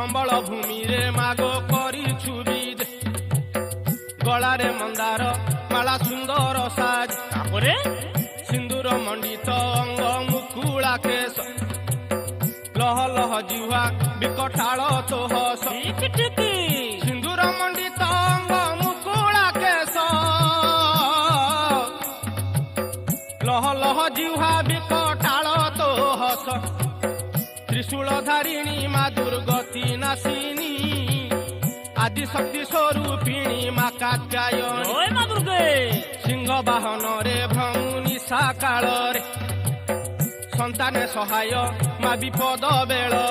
ସମ୍ବଳ ଭୂମିରେ ମାଗ କରିଛୁ ବିଦ ଗଳାରେ ମନ୍ଦାର ମାଳା ସୁନ୍ଦର ସାଜ ତାପରେ ସିନ୍ଦୁର ମଣ୍ଡିତ ଅଙ୍ଗ ମୁକୁଳା କେଶ ଲହ ଲହ ଜିହ୍ୱା ବିକଟାଳ ତୋ ହସ ଠିକ ଠିକ ସିନ୍ଦୁର ମଣ୍ଡିତ ଅଙ୍ଗ ମୁକୁଳା କେଶ ଲହ ଲହ ଜିହ୍ୱା ବିକଟାଳ ତୋ ହସ ତ୍ରିଶୂଳ ଧାରିଣୀ ମା ଦୁର୍ଗତି ନାସିନୀ ଆଦି ଶକ୍ତି ସ୍ୱରୂପିଣୀ ମା କାତ୍ୟାୟନୀ ଜୟ ମା ଦୁର୍ଗେ ସିଂହ ବାହନରେ ଭ୍ରମୁ ନିଶା କାଳରେ ସନ୍ତାନ ସହାୟ ମା ବିପଦ ବେଳରେ